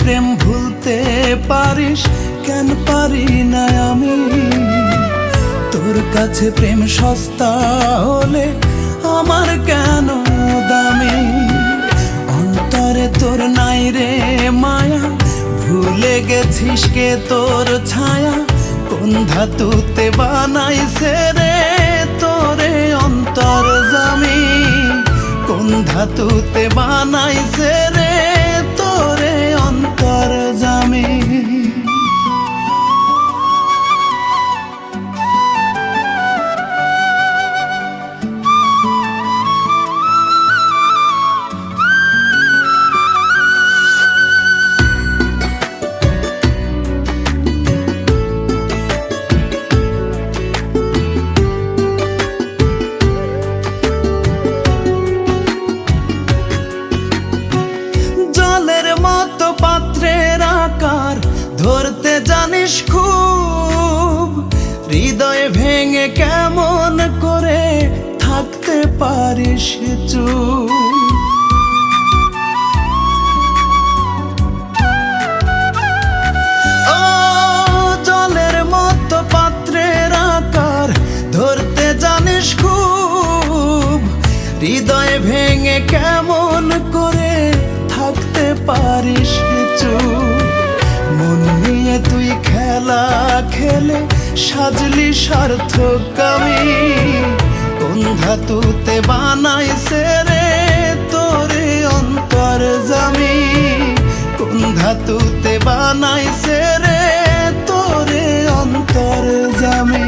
প্রেম ভুলতে পারিস, কেন পারি না আমি? তোর কাছে প্রেম সস্তা হলে আমার কেন দামি? অন্তরে তোর নাই রে মায়া, ভুলে গেছিস কে তোর ছায়া? কোন ধাতুতে বানাইছে রে তোরে অন্তর জামি? কোন ধাতুতে বানাইছে রে তোরে অন্তর জামি? পাত্রের আকার ধরতে জানিস খুব, হৃদয় ভেঙে কেমন করে থাকতে পারিস চুপ? ও জলের মতো পাত্রের আকার ধরতে জানিস খুব, হৃদয় ভেঙে কেমন করে থাকতে পারিস চুপ? মন নিয়ে তুই খেলা খেলে সাজলি সার্থকামী। কোন ধাতুতে বানাইছে রে তোরে অন্তর জামি? কোন ধাতুতে বানাইছে রে তোরে অন্তর জামি?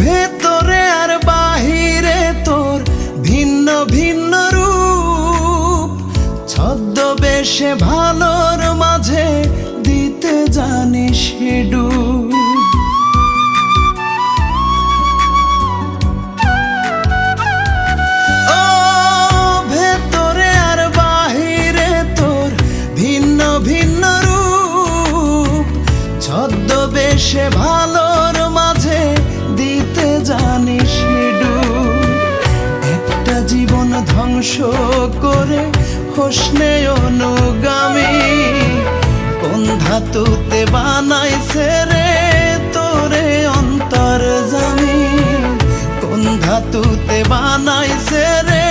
ভেতরে আর বাহিরে তোর ভিন্ন ভিন্ন রূপ, ছদ্মবেশে ভালোর মাঝে দিতে জানিস ডুব। ও ভেতরে আর বাহিরে তোর ভিন্ন ভিন্ন রূপ, ছদ্মবেশে ভালোর মাঝে দিতে জানিস ডুব। একটা জীবন ধ্বংস করে হোসনে অনুগামী। কোন ধাতুতে বানাইছে রে তোরে অন্তর জামি? কোন ধাতুতে বানাইছে রে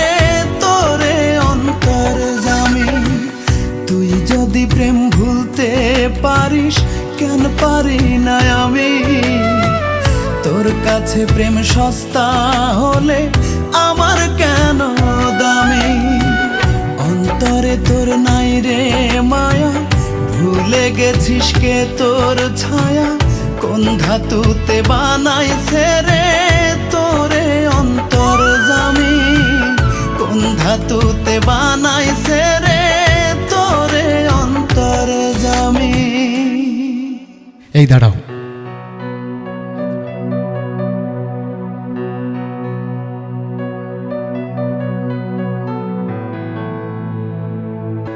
তোরে অন্তর জামি? তুই যদি প্রেম ভুলতে পারিস, কেন পারি না আমি? তোর কাছে প্রেম সস্তা হলে আমার কেন দামি? অন্তরে তোর নাই রে মায়া, ভুলে গেছিস কে তোর ছায়া? কোন ধাতুতে বানাইছে রে তোরে অন্তর জামি? কোন ধাতুতে বানাইছে রে তোরে অন্তর জামি? এই দাঁড়াও,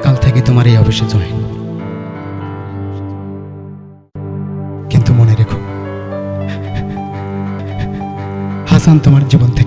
কাল থেকে তোমার এই অফিসে জয়েন। কিন্তু মনে রেখো, হাসান তোমার জীবন থেকে